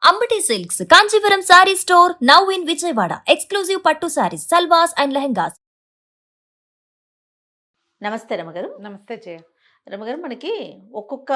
Ambati silks Kanchipuram sari store now in Vijayawada. Exclusive పట్టు saris, సల్వాస్ and lehengas. నమస్తే రమగారు. నమస్తే జయ. రమగారు, మనకి ఒక్కొక్క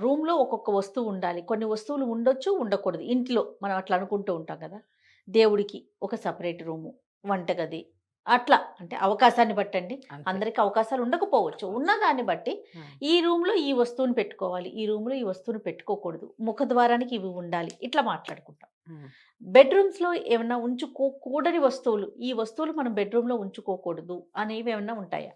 రూమ్లో ఒక్కొక్క వస్తువు ఉండాలి. కొన్ని వస్తువులు ఉండొచ్చు, ఉండకూడదు. ఇంట్లో మనం అట్లా అనుకుంటూ ఉంటాం కదా. దేవుడికి ఒక సపరేట్ రూము, వంటగది, అట్లా అంటే అవకాశాన్ని బట్టండి. అంతే. అందరికి అవకాశాలు ఉండకపోవచ్చు. ఉన్నదాన్ని బట్టి ఉమ్. ఈ రూమ్లో ఈ వస్తువుని పెట్టుకోవాలి, ఈ రూమ్లో ఈ వస్తువుని పెట్టుకోకూడదు, ముఖద్వారానికి ఇవి ఉండాలి, ఇట్లా మాట్లాడుకుంటాం. ఉమ్. బెడ్రూమ్స్లో ఏమన్నా ఉంచుకోకూడని వస్తువులు, ఈ వస్తువులు మనం బెడ్రూమ్లో ఉంచుకోకూడదు అనేవి ఏమన్నా ఉంటాయా?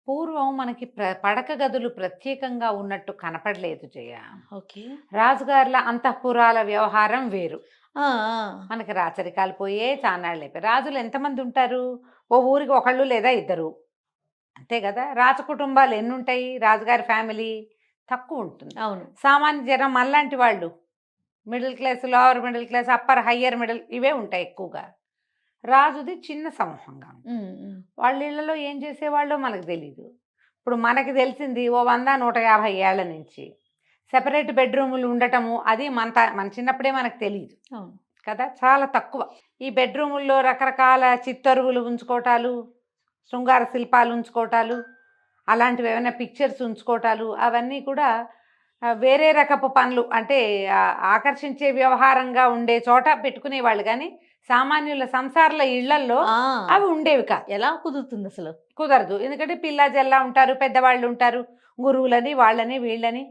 పూర్వం మనకి పడక గదులు ప్రత్యేకంగా ఉన్నట్టు కనపడలేదు జయ. ఓకే. రాజుగారుల అంతఃపురాల వ్యవహారం వేరు. ఆ, ఆ. మనకి రాచరికాలు పోయే చానాళ్ళు అయిపోయి. రాజులు ఎంతమంది ఉంటారు? ఓ ఊరికి ఒకళ్ళు లేదా ఇద్దరు, అంతే కదా. రాజ కుటుంబాలు ఎన్ని ఉంటాయి? రాజుగారి ఫ్యామిలీ తక్కువ ఉంటుంది. అవును. సామాన్య జనం మనలాంటి వాళ్ళు, middle class, lower middle class, upper higher middle, ఇవే ఉంటాయి ఎక్కువగా. రాజుది చిన్న సమూహంగా ఉంటుంది. ఉమ్, ఉమ్. వాళ్ళ ఇళ్లలో ఏం చేసేవాళ్ళో మనకు తెలీదు. ఇప్పుడు మనకి తెలిసింది ఓ 100-150 ఏళ్ల నుంచి సెపరేట్ బెడ్రూములు ఉండటము, అది మన చిన్నప్పుడే మనకు తెలియదు అవును కదా, చాలా తక్కువ. ఈ బెడ్రూముల్లో రకరకాల చిత్తరువులు ఉంచుకోవటాలు, శృంగార శిల్పాలు ఉంచుకోవటాలు, అలాంటివి ఏమైనా పిక్చర్స్ ఉంచుకోవటాలు, అవన్నీ కూడా వేరే రకపు పనులు, అంటే ఆకర్షించే వ్యవహారంగా ఉండే చోట పెట్టుకునేవాళ్ళు. కానీ సామాన్యుల సంసారాల ఇళ్లల్లో ఆ, అవి ఉండేవి కాదు. ఎలా కుదురుతుంది అసలు? కుదరదు. ఎందుకంటే పిల్ల జల్లా ఉంటారు, పెద్దవాళ్ళు ఉంటారు, గురువులని, వాళ్ళని వీళ్ళని,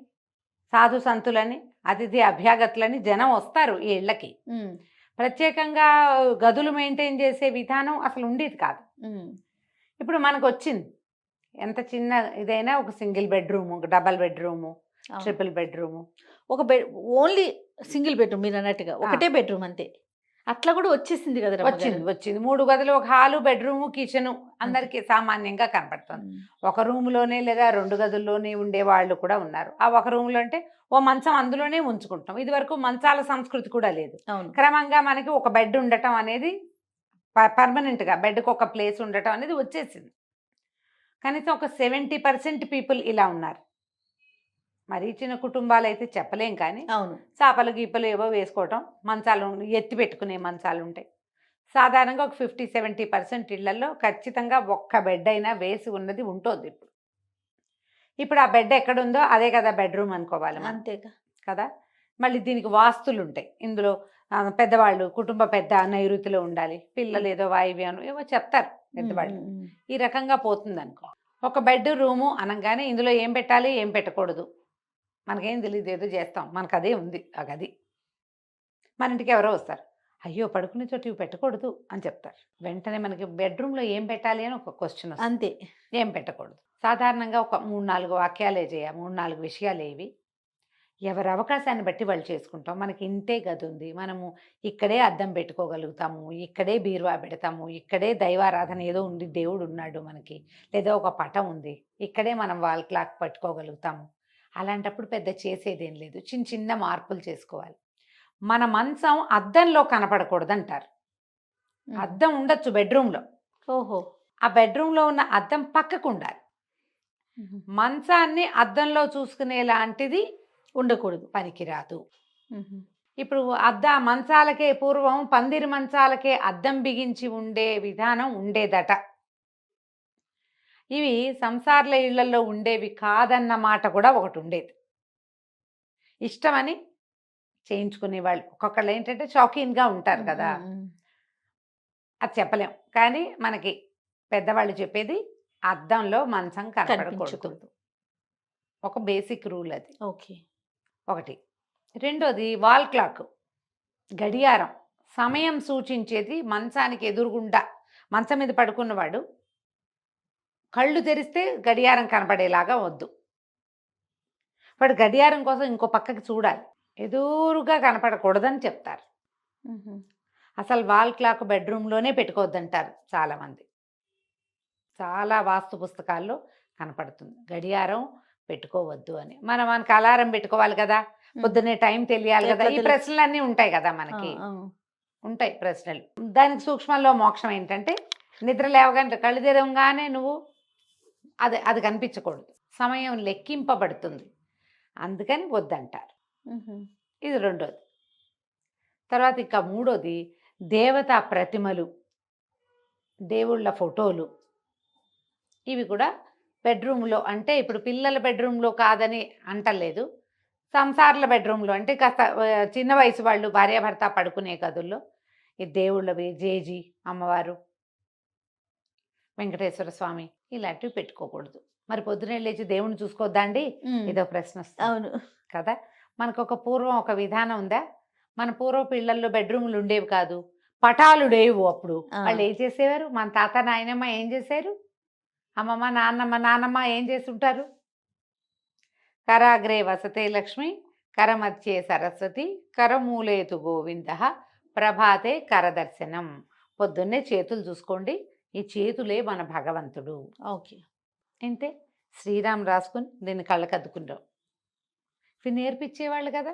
సాధు సంతులని, అతిథి అభ్యాగతులని జనం వస్తారు ఈ ఇళ్ళకి. ఉమ్, ప్రత్యేకంగా గదులు మెయింటైన్ చేసే విధానం అసలు ఉండేది కాదు. ఉమ్. ఇప్పుడు మనకు వచ్చింది. ఎంత చిన్న ఇదైనా ఒక సింగిల్ బెడ్రూము, డబల్ బెడ్రూము, అవును. Triple bedroom. ఒక ఓన్లీ సింగిల్ బెడ్రూమ్, మీరు అన్నట్టుగా ఒకటే బెడ్రూమ్ అంతే. అట్లా కూడా వచ్చేసింది కదా రమ్మ గారు. వచ్చింది 3 గదులు, ఒక హాలు, బెడ్రూము, కిచెను అందరికీ సామాన్యంగా కనపడుతుంది. ఉమ్, ఒక రూమ్లోనే లేదా 2 గదుల్లోనే ఉండే వాళ్ళు కూడా ఉన్నారు. ఆ ఒక రూమ్లో అంటే ఓ మంచం అందులోనే ఉంచుకుంటాం. ఇది వరకు మంచాల సంస్కృతి కూడా లేదు. అవును. క్రమంగా మనకి ఒక బెడ్ ఉండటం అనేది పర్మనెంట్గా, బెడ్కి ఒక ప్లేస్ ఉండటం అనేది వచ్చేసింది. కనీసం ఒక 70% పీపుల్ ఇలా ఉన్నారు. మరీ చిన్న కుటుంబాలు అయితే చెప్పలేం, కానీ అవును. చాపలు గీపలు ఏవో వేసుకోవటం, మంచాలు ఎత్తి పెట్టుకునే మంచాలు ఉంటాయి. సాధారణంగా ఒక 50-70% ఇళ్లలో ఖచ్చితంగా ఒక్క బెడ్ అయినా వేసి ఉన్నది ఉంటుంది. ఇప్పుడు ఆ బెడ్ ఎక్కడుందో అదే కదా బెడ్రూమ్ అనుకోవాలి మనం, అంతేగా కదా. మళ్ళీ దీనికి వాస్తులు ఉంటాయి ఇందులో. పెద్దవాళ్ళు, కుటుంబ పెద్ద నైరుతిలో ఉండాలి, పిల్లలు ఏదో వాయువ్యం ఏవో చెప్తారు పెద్దవాళ్ళు. ఉమ్, ఉమ్. ఈ రకంగా పోతుంది అనుకో. ఒక బెడ్ రూము అనగానే ఇందులో ఏం పెట్టాలి, ఏం పెట్టకూడదు మనకేం తెలియదు, ఏదో చేస్తాం, మనకు అదే ఉంది ఆ గది. మన ఇంటికి ఎవరో వస్తారు, అయ్యో పడుకునే చోట ఇవి పెట్టకూడదు అని చెప్తారు. వెంటనే మనకి బెడ్రూమ్లో ఏం పెట్టాలి అని ఒక క్వశ్చన్ వస్తుంది. అంతే. ఏం పెట్టకూడదు. సాధారణంగా ఒక 3-4 వాక్యాలే చేయ, 3-4 విషయాలు ఏవి, ఎవరి అవకాశాన్ని బట్టి వాళ్ళు చేసుకుంటాం. మనకి ఇంతే గది ఉంది, మనము ఇక్కడే అద్దం పెట్టుకోగలుగుతాము, ఇక్కడే బీరువా పెడతాము, ఇక్కడే దైవారాధన ఏదో ఉంది, దేవుడు ఉన్నాడు మనకి, లేదా ఒక పటం ఉంది, ఇక్కడే మనం వాల్ క్లాక్ పట్టుకోగలుగుతాము. అలాంటప్పుడు పెద్ద చేసేదేం లేదు, చిన్న చిన్న మార్పులు చేసుకోవాలి. మన మంచం అద్దంలో కనపడకూడదు అంటారు. ఉమ్. అద్దం ఉండొచ్చు బెడ్రూమ్లో, ఓహో. ఆ బెడ్రూమ్లో ఉన్న అద్దం పక్కకు ఉండాలి. ఉమ్. మంచాన్ని అద్దంలో చూసుకునేలాంటిది ఉండకూడదు. పనికిరాదు. ఉమ్. ఇప్పుడు మంచాలకే, పూర్వం పందిరి మంచాలకే అద్దం బిగించి ఉండే విధానం ఉండేదట. ఇవి సంసార్ల ఇళ్లలో ఉండేవి కాదన్న మాట కూడా ఒకటి ఉండేది. ఇష్టమని చేయించుకునేవాళ్ళు. ఒక్కొక్కళ్ళు ఏంటంటే షాకీన్గా ఉంటారు కదా, ఉమ్, ఉమ్. అది చెప్పలేం. కానీ మనకి పెద్దవాళ్ళు చెప్పేది అద్దంలో మంచం కనపడకూడదు. కనిపించకూడదు. ఒక బేసిక్ రూల్ అది. ఓకే. ఒకటి. రెండోది వాల్ క్లాక్, గడియారం, సమయం సూచించేది మంచానికి ఎదురుగుండా. మంచం మీద పడుకున్నవాడు కళ్ళు తెరిస్తే గడియారం కనపడేలాగా వద్దు. వాడు గడియారం కోసం ఇంకో పక్కకి చూడాలి, ఎదురుగా కనపడకూడదని చెప్తారు. ఉమ్. అసలు వాల్ క్లాక్ బెడ్రూమ్లోనే పెట్టుకోవద్దంటారు చాలామంది. చాలా వాస్తు పుస్తకాల్లో కనపడుతుంది గడియారం పెట్టుకోవద్దు అని. మనకి అలారం పెట్టుకోవాలి కదా, పొద్దున్నే టైం తెలియాలి కదా, ఈ ప్రశ్నలన్నీ ఉంటాయి కదా మనకి. ఉంటాయి ప్రశ్నలు. దానికి సూక్ష్మంలో మోక్షం ఏంటంటే, నిద్ర లేవగానే కళ్ళు తెరవగానే నువ్వు అది కనిపించకూడదు, సమయం లెక్కింపబడుతుంది, అందుకని వద్దంటారు. ఇది రెండోది. తర్వాత ఇంకా మూడోది దేవతా ప్రతిమలు, దేవుళ్ళ ఫోటోలు. ఇవి కూడా బెడ్రూమ్లో, అంటే ఇప్పుడు పిల్లల బెడ్రూమ్లో కాదని అంటలేదు, సంసారాల బెడ్రూమ్లో అంటే కాస్త చిన్న వయసు వాళ్ళు భార్యాభర్త పడుకునే గదుల్లో ఈ దేవుళ్ళవి, జేజీ అమ్మవారు, వెంకటేశ్వర స్వామి ఇలాంటివి పెట్టుకోకూడదు. మరి పొద్దునే లేచి దేవుణ్ణి చూసుకోవద్దా అండి? ఇదో ప్రశ్న వస్తుంది అవును. కదా. మనకు ఒక పూర్వం ఒక విధానం ఉందా? మన పూర్వపు ఇళ్లల్లో బెడ్రూమ్లు ఉండేవి కాదు, పటాలు లేవు. అప్పుడు వాళ్ళు ఏం చేసేవారు? మన తాత నాయనమ్మ ఏం చేశారు? అమ్మమ్మ నాన్నమ్మ ఏం చేస్తుంటారు? కరాగ్రే వసతే లక్ష్మి, కరమధ్యే సరస్వతి, కరమూలేతు గోవింద, ప్రభాతే కరదర్శనం. పొద్దున్నే చేతులు చూసుకోండి, ఈ చేతులే మన భగవంతుడు. ఓకే. ఇంతే. శ్రీరామ్ రాసుకుని దీన్ని కళ్ళకద్దుకుంటాం. ఇవి నేర్పించేవాళ్ళు కదా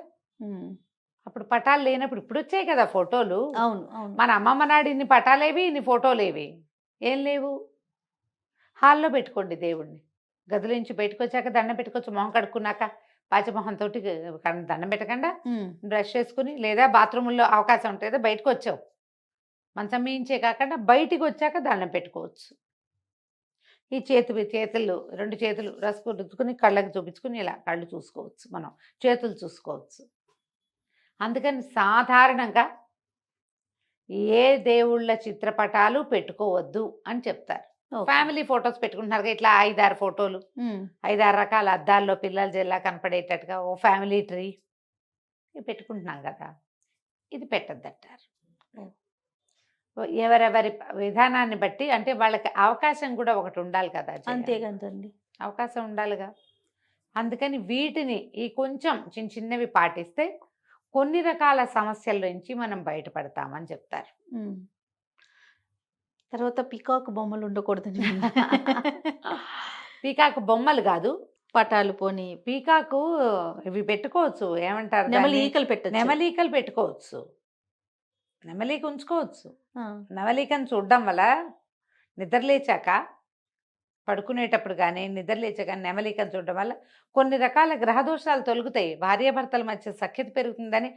అప్పుడు. పటాలు లేనప్పుడు ఇప్పుడు వచ్చాయి కదా ఫోటోలు. అవును అవును. మన అమ్మమ్మ నాడు ఇన్ని పటాలేవి, ఇన్ని ఫోటోలేవి ఏం లేవు. హాల్లో పెట్టుకోండి దేవుణ్ణి. గదిలో నుంచి బయటకు వచ్చాక దండం పెట్టుకోవచ్చు. మొహం కడుక్కున్నాక పాచమొహంతో దండం పెట్టకుండా బ్రష్ చేసుకుని, లేదా బాత్రూముల్లో అవకాశం ఉంటుంది బయటకు వచ్చావు మంచం మీయించే కాకుండా బయటికి వచ్చాక దండం పెట్టుకోవచ్చు. ఈ చేతులు రెండు చేతులు రసుకు రుద్దుకుని కళ్ళకి చూపించుకుని ఇలా కళ్ళు చూసుకోవచ్చు, మనం చేతులు చూసుకోవచ్చు. అందుకని సాధారణంగా ఏ దేవుళ్ళ చిత్రపటాలు పెట్టుకోవద్దు అని చెప్తారు. ఫ్యామిలీ ఫొటోస్ పెట్టుకుంటున్నారు ఇట్లా 5-6 ఫోటోలు, 5-6 రకాల అద్దాల్లో పిల్లల జిల్లా కనపడేటట్టుగా ఓ ఫ్యామిలీ ట్రీ పెట్టుకుంటున్నాం కదా, ఇది పెట్టద్దంటారు. ఎవరెవరి విధానాన్ని బట్టి, అంటే వాళ్ళకి అవకాశం కూడా ఒకటి ఉండాలి కదా. అంతే కదండి, అవకాశం ఉండాలిగా. అందుకని వీటిని ఈ కొంచెం చిన్న చిన్నవి పాటిస్తే కొన్ని రకాల సమస్యల నుంచి మనం బయటపడతామని చెప్తారు. తర్వాత పీకాక్ బొమ్మలు ఉండకూడదని. పీకాకు బొమ్మలు కాదు, పటాలు పోని పీకాకు ఇవి పెట్టుకోవచ్చు. ఏమంటారు? నెమలీకలు పెట్టచ్చు. నెమలీకలు పెట్టుకోవచ్చు, నెమలీక ఉంచుకోవచ్చు. నెమలీకను చూడడం వల్ల నిద్రలేచాక, పడుకునేటప్పుడు కానీ నిద్రలేచాక నెమలీకను చూడడం వల్ల కొన్ని రకాల గ్రహదోషాలు తొలుగుతాయి, భార్యాభర్తల మధ్య సఖ్యత పెరుగుతుందని.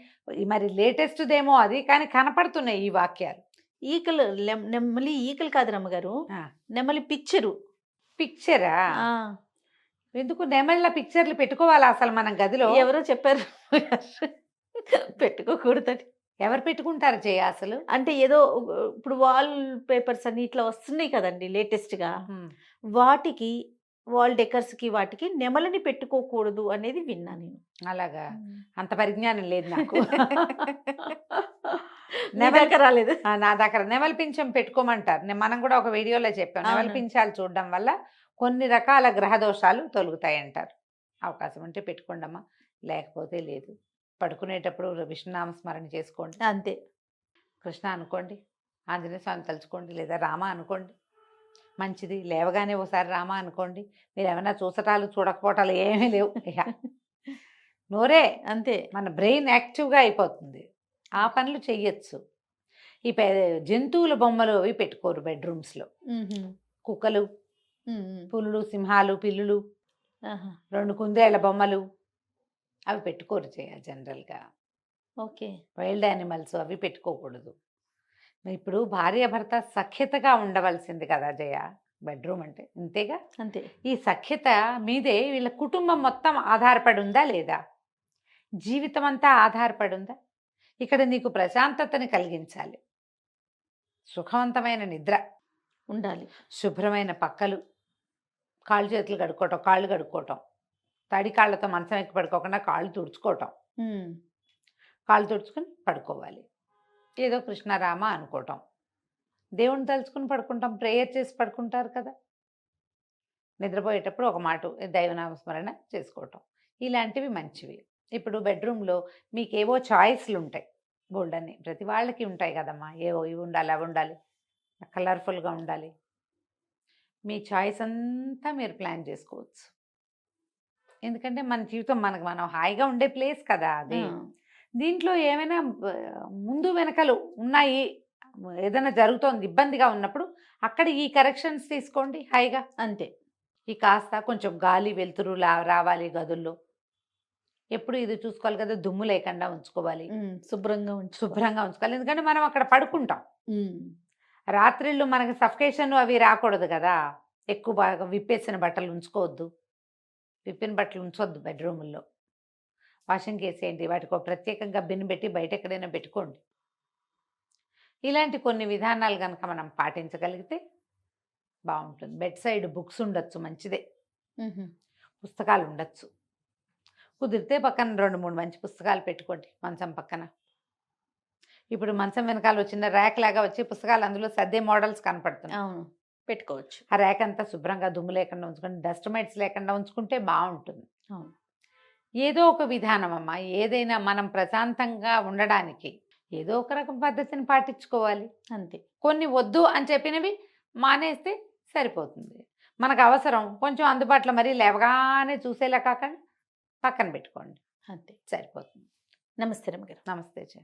మరి లేటెస్ట్దేమో అది, కానీ కనపడుతున్నాయి ఈ వాక్యాలు. ఈకలు, నెమలి ఈకలు కాదు రమ్మగారు, నెమలి పిక్చరా? ఎందుకు నెమళ్ళ పిక్చర్లు పెట్టుకోవాలా అసలు మనం గదిలో? ఎవరో చెప్పారు పెట్టుకోకూడదని. ఎవరు పెట్టుకుంటారు జయ అసలు? అంటే ఏదో ఇప్పుడు వాల్ పేపర్స్ అన్ని ఇట్లా వస్తున్నాయి కదండి లేటెస్ట్ గా, వాటికి వాల్ డెకర్స్ కి వాటికి నెమలని పెట్టుకోకూడదు అనేది విన్నా నేను. అలాగా? అంత పరిజ్ఞానం లేదు నాకు. రాలేదు నా దగ్గర నెమలి పింఛం పెట్టుకోమంటారు. మనం కూడా ఒక వీడియోలో చెప్పాం, నెమలి పింఛాలు చూడడం వల్ల కొన్ని రకాల గ్రహదోషాలు తొలుగుతాయి అంటారు. అవకాశం ఉంటే పెట్టుకోండమ్మా, లేకపోతే లేదు. పడుకునేటప్పుడు విష్ణునామ స్మరణ చేసుకోండి, అంతే. కృష్ణ అనుకోండి, ఆంజనేయ స్వామి తలుచుకోండి, లేదా రామ అనుకోండి, మంచిది. లేవగానే ఒకసారి రామ అనుకోండి. మీరు ఏమైనా చూసటాలు చూడకపోవటాలు ఏమీ లేవు, నోరే అంతే. మన బ్రెయిన్ యాక్టివ్గా అయిపోతుంది, ఆ పనులు చెయ్యొచ్చు. ఈ జంతువుల బొమ్మలు అవి పెట్టుకోరు బెడ్రూమ్స్లో. కుక్కలు, పులులు, సింహాలు, పిల్లులు, 2 కుందేళ్ల బొమ్మలు అవి పెట్టుకోరు జనరల్గా. ఓకే. వైల్డ్ యానిమల్స్ అవి పెట్టుకోకూడదు. ఇప్పుడు భార్యాభర్త సఖ్యతగా ఉండవలసింది కదా జయ, బెడ్రూమ్ అంటే అంతేగా. అంతే. ఈ సఖ్యత మీదే వీళ్ళ కుటుంబం మొత్తం ఆధారపడి ఉందా లేదా? జీవితం అంతా ఆధారపడి ఉందా? ఇక్కడ నీకు ప్రశాంతతని కలిగించాలి, సుఖవంతమైన నిద్ర ఉండాలి, శుభ్రమైన పక్కలు, కాళ్ళు చేతులు కడుక్కోవటం, కాళ్ళు కడుక్కోవటం, తడి కాళ్ళతో మంచం ఎక్కి పడుకోకుండా కాళ్ళు తుడుచుకోవటం, కాళ్ళు తుడుచుకుని పడుకోవాలి. ఏదో కృష్ణారామ అనుకోవటం, దేవుని తలుచుకుని పడుకుంటాం, ప్రేయర్ చేసి పడుకుంటారు కదా. నిద్రపోయేటప్పుడు ఒక మాట దైవనామస్మరణ చేసుకోవటం, ఇలాంటివి మంచివి. ఇప్పుడు బెడ్రూమ్లో మీకేవో చాయిస్లు ఉంటాయి, బోల్డన్ని ప్రతి వాళ్ళకి ఉంటాయి కదమ్మా. ఏవో ఇవి ఉండాలి, అవి ఉండాలి, కలర్ఫుల్గా ఉండాలి. మీ చాయిస్ అంతా మీరు ప్లాన్ చేసుకోవచ్చు. ఎందుకంటే మన జీవితం మనం హాయిగా ఉండే ప్లేస్ కదా అది. దీంట్లో ఏమైనా ముందు వెనకలు ఉన్నాయి, ఏదైనా జరుగుతోంది ఇబ్బందిగా ఉన్నప్పుడు అక్కడ ఈ కరెక్షన్స్ తీసుకోండి హాయిగా. అంతే. ఈ కాస్త కొంచెం గాలి వెలుతురు రావాలి గదుల్లో, ఎప్పుడు ఇది చూసుకోవాలి కదా, దుమ్ము లేకుండా ఉంచుకోవాలి, శుభ్రంగా ఉంచు. శుభ్రంగా ఉంచుకోవాలి. ఎందుకంటే మనం అక్కడ పడుకుంటాం. ఉమ్, రాత్రిళ్ళు మనకి సఫికేషన్ అవి రాకూడదు కదా, ఎక్కువ బాగా విప్పేసిన బట్టలు ఉంచుకోవద్దు, విప్పిన బట్టలు ఉంచొద్దు బెడ్రూముల్లో. వాషింగ్ వేసేయండి, వాటికి ఒక ప్రత్యేకంగా బిన్ పెట్టి బయట ఎక్కడైనా పెట్టుకోండి. ఇలాంటి కొన్ని విధానాలు కనుక మనం పాటించగలిగితే బాగుంటుంది. బెడ్ సైడ్ బుక్స్ ఉండొచ్చు, మంచిదే. ఉహు. పుస్తకాలు ఉండొచ్చు. కుదిరితే పక్కన 2-3 మంచి పుస్తకాలు పెట్టుకోండి మంచం పక్కన. ఇప్పుడు మంచం వెనకాల వచ్చిన ర్యాక్ లాగా వచ్చి పుస్తకాలు అందులో సర్దే మోడల్స్ కనపడుతున్నాయి. అవును, పెట్టుకోవచ్చు. ఆ ర్యాక్ అంతా శుభ్రంగా దుమ్ము లేకుండా ఉంచుకొని, డస్ట్ మైట్స్ లేకుండా ఉంచుకుంటే బాగుంటుంది. అవును. ఏదో ఒక విధానం అమ్మా, ఏదైనా మనం ప్రశాంతంగా ఉండడానికి ఏదో ఒక రకం పద్ధతిని పాటించుకోవాలి. అంతే. కొన్ని వద్దు అని చెప్పినవి మానేస్తే సరిపోతుంది. మనకు అవసరం కొంచెం అందుబాటులో, మరీ లేవగానే చూసేలా కాకుండా పక్కన పెట్టుకోండి, అంతే. సరిపోతుంది. నమస్తే రమ్య గారు. నమస్తే జయ.